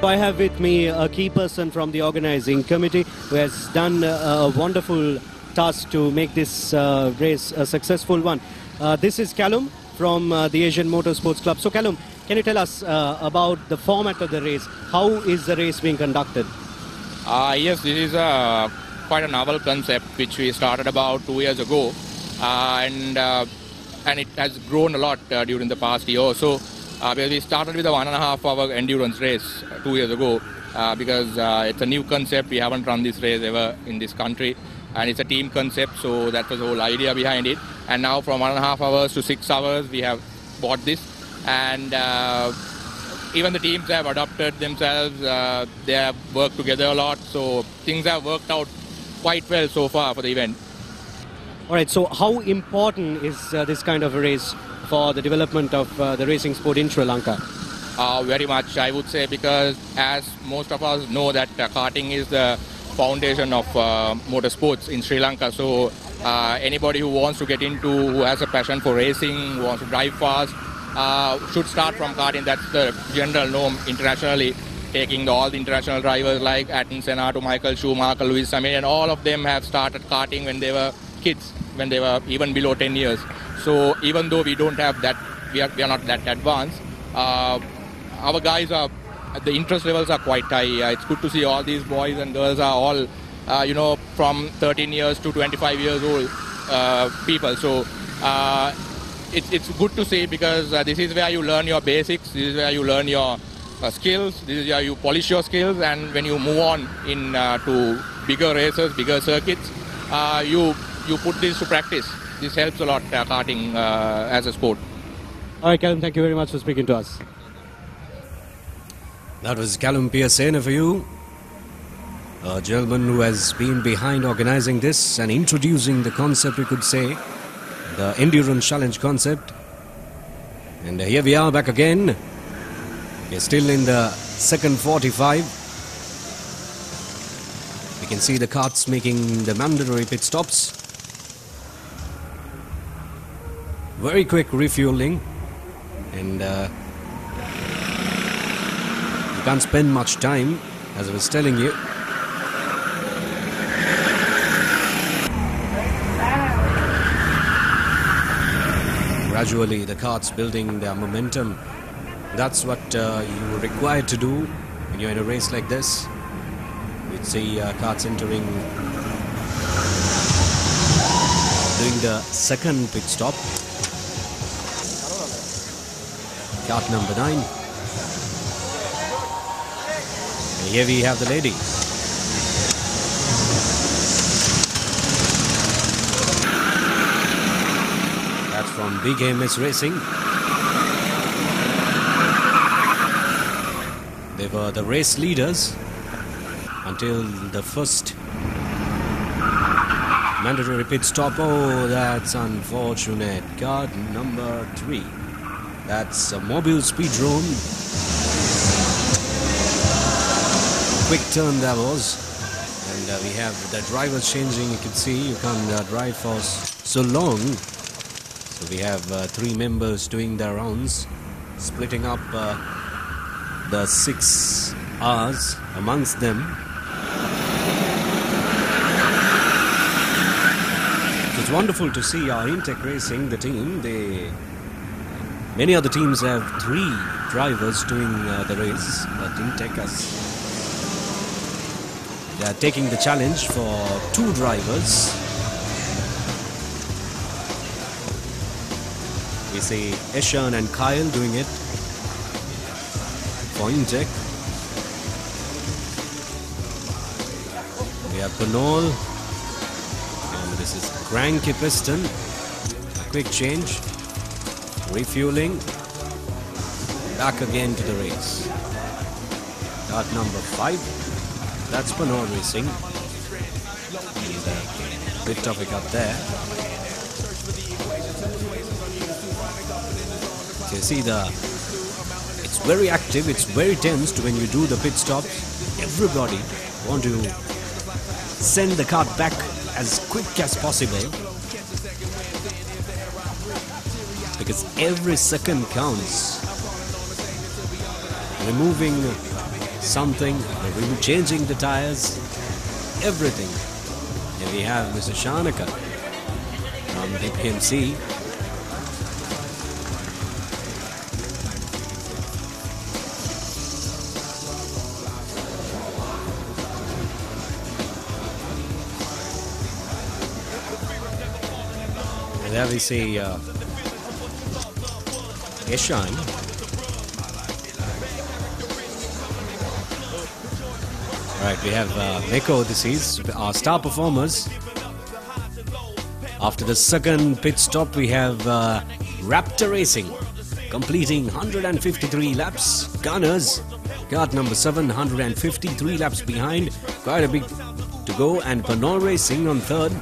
I have with me a key person from the organizing committee who has done a wonderful task to make this race a successful one. This is Callum from the Asian Motorsports Club. So Callum, can you tell us about the format of the race? How is the race being conducted? Yes, this is quite a novel concept which we started about 2 years ago, and it has grown a lot during the past year or so. We started with a 1.5 hour endurance race 2 years ago because it's a new concept. We haven't run this race ever in this country, and it's a team concept, so that was the whole idea behind it. And now from 1.5 hours to 6 hours we have bought this, and even the teams have adopted themselves. They have worked together a lot, so things have worked out quite well so far for the event. Alright, so how important is this kind of a race for the development of the racing sport in Sri Lanka? Very much, I would say, because as most of us know that karting is the foundation of motorsports in Sri Lanka. So anybody who wants to get into, who has a passion for racing, who wants to drive fast, should start from karting. That's the general norm internationally. Taking all the international drivers like Ayrton Senna to Michael Schumacher, Lewis Hamilton, and all of them have started karting when they were kids, when they were even below 10 years. So even though we don't have that, we are not that advanced, our guys are, the interest levels are quite high. It's good to see all these boys and girls are all, from 13 years to 25 years old people. So it's good to see, because this is where you learn your basics, this is where you learn your skills, this is where you polish your skills, and when you move on in to bigger races, bigger circuits, you put this to practice. This helps a lot, karting as a sport. All right, Callum, thank you very much for speaking to us. That was Callum Pearsena for you, a gentleman who has been behind organizing this and introducing the concept, we could say, the Endurance Challenge concept. And here we are back again. We're still in the second 45. We can see the karts making the mandatory pit stops. Very quick refueling, and you can't spend much time, as I was telling you. Gradually the karts building their momentum. That's what you're required to do when you're in a race like this. You'd see karts entering, doing the second pit stop. Kart number 9. And here we have the lady. That's from BKMS Racing. They were the race leaders until the first mandatory pit stop. Oh, that's unfortunate. Kart number 3. That's a mobile speed drone. Quick turn that was. And we have the drivers changing. You can see you can't drive for so long. So we have 3 members doing their rounds, splitting up the 6 hours amongst them. It's wonderful to see our Intech Racing, the team. Many other teams have 3 drivers doing the race, but Intech they are taking the challenge for 2 drivers. We see Eshan and Kyle doing it for Intech. We have Panol, and this is cranky piston. A quick change. Refueling, back again to the race. Kart number 5, that's Panor Racing. And bit topic up there. So you see it's very active, it's very tense when you do the pit stops. Everybody want to send the kart back as quick as possible, because every second counts. Removing something. We'll be changing the tires, everything. Here we have Mr. Shanaka from the PMC. And there we see Ishan. Right, we have Neko. This is our star performers. After the second pit stop, we have Raptor Racing completing 153 laps. Gunners, kart number 7, 153 laps behind. Quite a bit to go. And Panol Racing on third.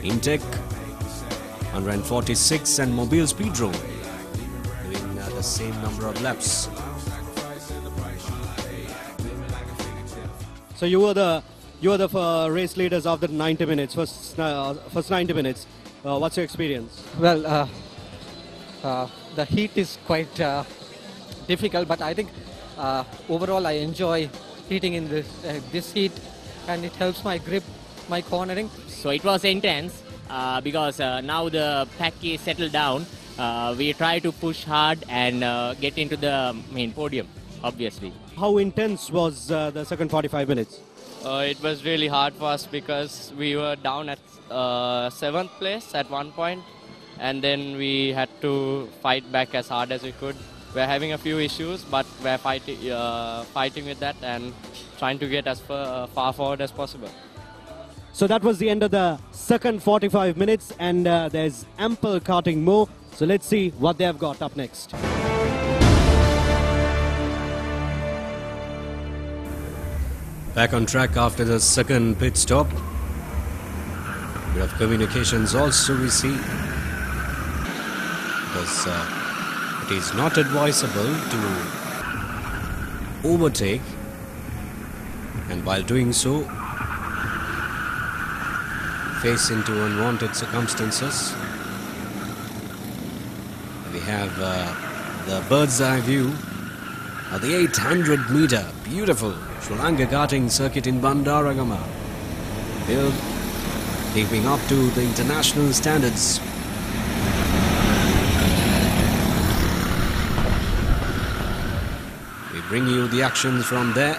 Intech 146 and Mobile Speedrome doing the same number of laps. So you were the race leaders of the 90 minutes, first 90 minutes. What's your experience? Well, the heat is quite difficult, but I think overall I enjoy heating in this heat, and it helps my grip, my cornering. So it was intense because now the pack is settled down. We try to push hard and get into the main podium, obviously. How intense was the second 45 minutes? It was really hard for us because we were down at 7th place at one point, and then we had to fight back as hard as we could. We're having a few issues, but we're fighting with that and trying to get as far forward as possible. So that was the end of the second 45 minutes, and there's ample karting more. So let's see what they have got up next. Back on track after the second pit stop. Bit of communications also we see, because it is not advisable to overtake, and while doing so face into unwanted circumstances. We have the bird's eye view of the 800 meter beautiful Sri Lanka karting circuit in Bandaragama, built keeping up to the international standards. We bring you the actions from there.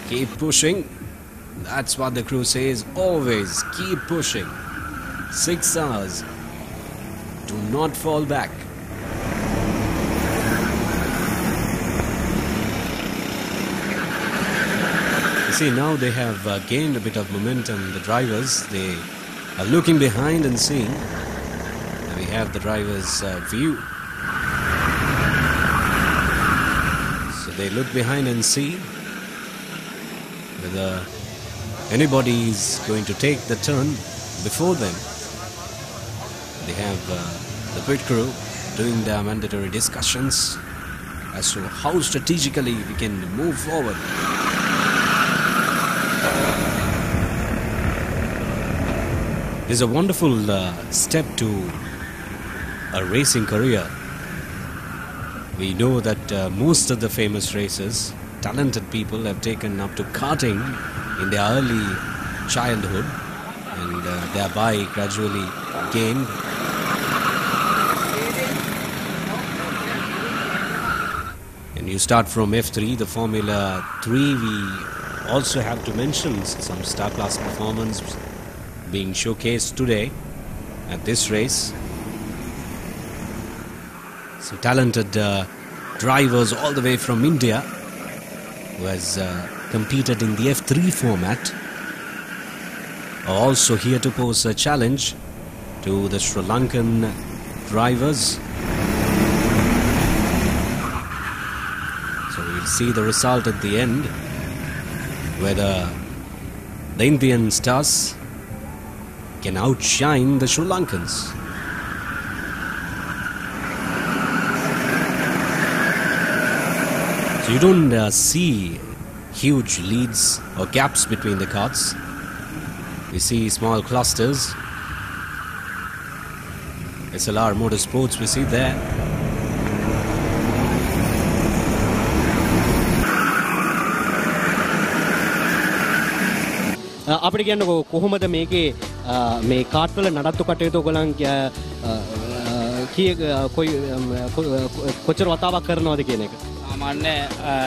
Keep pushing. That's what the crew says. Always keep pushing. 6 hours. Do not fall back. You see, now they have gained a bit of momentum. The drivers, they are looking behind and seeing. And we have the driver's view. So they look behind and see whether anybody is going to take the turn before them. They have the pit crew doing their mandatory discussions as to how strategically we can move forward. This is a wonderful step to a racing career. We know that most of the famous racers, talented people, have taken up to karting in their early childhood and thereby gradually gained. And you start from F3, the Formula 3, we also have to mention some star class performance being showcased today at this race. Some talented drivers all the way from India who has competed in the F3 format are also here to pose a challenge to the Sri Lankan drivers. So we'll see the result at the end, whether the Indian stars can outshine the Sri Lankans. So you don't see huge leads or gaps between the karts. We see small clusters. SLR Motorsports we see there. අපිට කියන්නකෝ කොහොමද මේකේ මේ කාට් වල නඩත්තු කටයුතු ඔයගොල්ලන් කොච්චර වතාවක් කරනවද කියන එක? සාමාන්‍ය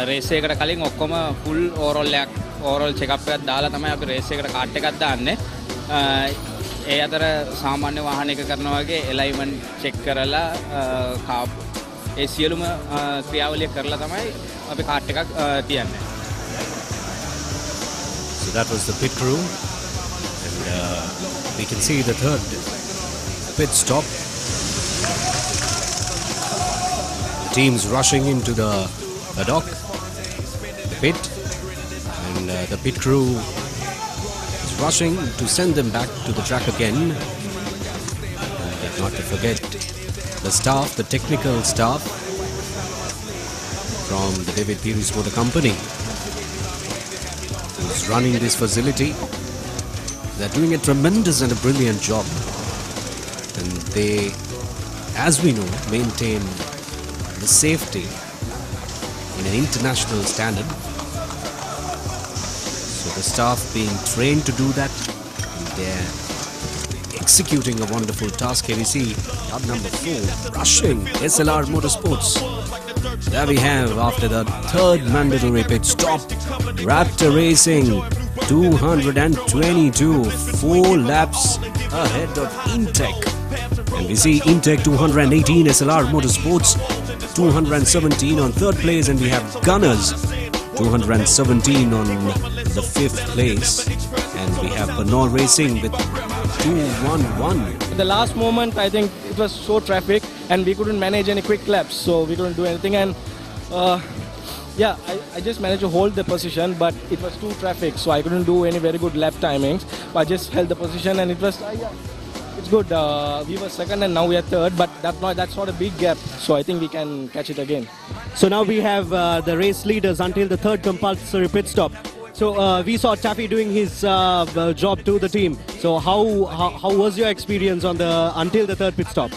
රේස් එකකට කලින් ඔක්කොම ෆුල් ඕවරෝල් චෙක්අප් එකක් දාලා තමයි අපි රේස් එකට කාට් එකක් දාන්නේ. ඒ අතර සාමාන්‍ය වාහනයක කරනා වගේ එලයින්මන්ට් චෙක් කරලා ඒ සියලුම ක්‍රියාවලිය කරලා තමයි අපි කාට් එකක් තියන්නේ. So that was the pit crew, and we can see the third pit stop. The team's rushing into the dock, the pit, and the pit crew is rushing to send them back to the track again. And not to forget the staff, the technical staff from the David Pieris Motor Company, who's running this facility. They're doing a tremendous and a brilliant job, and they, as we know, maintain the safety in an international standard. So the staff being trained to do that, and they're executing a wonderful task. Here we see yard number 4 rushing SLR Motorsports. There we have, after the third mandatory pit stop, Raptor Racing 222, 4 laps ahead of Intech. And we see Intech 218, SLR Motorsports 217 on third place, and we have Gunners 217 on the 5th place, and we have Bernal Racing with 211. At the last moment, I think it was so traffic and we couldn't manage any quick laps, so we couldn't do anything. And I just managed to hold the position, but it was too traffic, so I couldn't do any very good lap timings. But I just held the position, and it was it's good. We were second and now we are third, but that's not a big gap, so I think we can catch it again. So now we have the race leaders until the third compulsory pit stop. So we saw Taffy doing his job to the team. So how was your experience on until the third pit stop?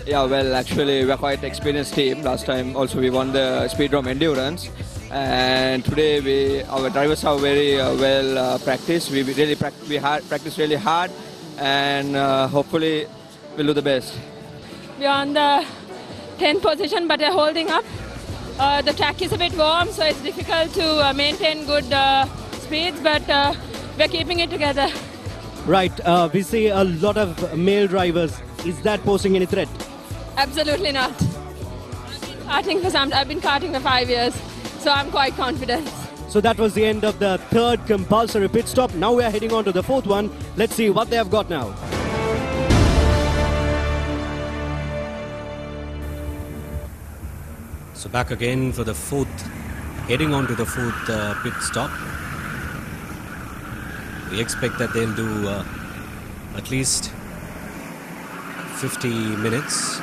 Yeah, well, actually we're quite experienced team. Last time also we won the Speedrome Endurance, and today our drivers are very well practiced. We practiced really hard, and hopefully we'll do the best. We are on the 10th position, but we're holding up. The track is a bit warm, so it's difficult to maintain good speeds, but we're keeping it together. Right, we see a lot of male drivers. Is that posing any threat? Absolutely not. I've been karting for 5 years, so I'm quite confident. So that was the end of the third compulsory pit stop. Now we are heading on to the fourth one. Let's see what they have got now. So back again for the heading on to the fourth pit stop. We expect that they'll do at least 50 minutes.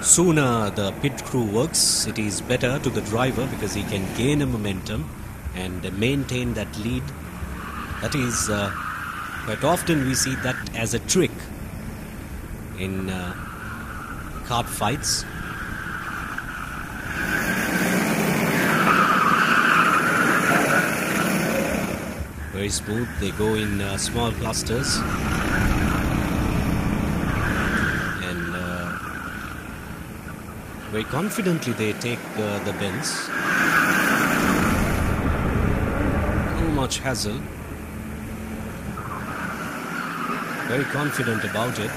Sooner the pit crew works, it is better to the driver because he can gain a momentum and maintain that lead. That is, quite often we see that as a trick in kart fights. Very smooth, they go in small clusters, and very confidently they take the bends. Not much hassle, very confident about it.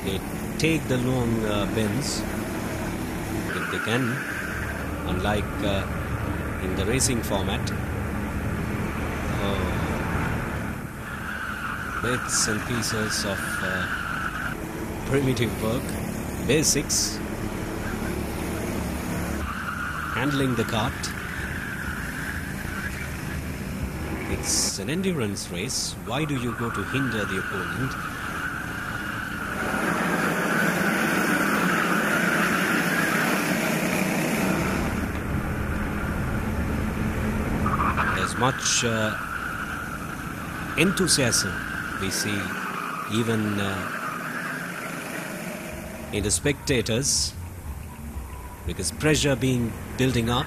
They take the long bends if they can, unlike in the racing format. Bits and pieces of primitive work, basics, handling the kart. It's an endurance race. Why do you go to hinder the opponent? There's much enthusiasm we see even in the spectators. because pressure being building up.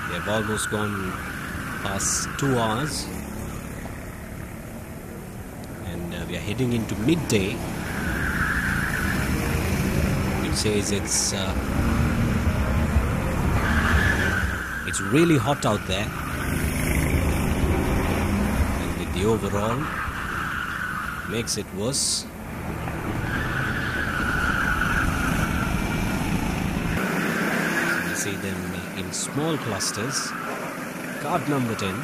We have almost gone past 2 hours, and we are heading into midday. It says it's really hot out there, and with the overall makes it worse. So we see them in small clusters. Card number 10.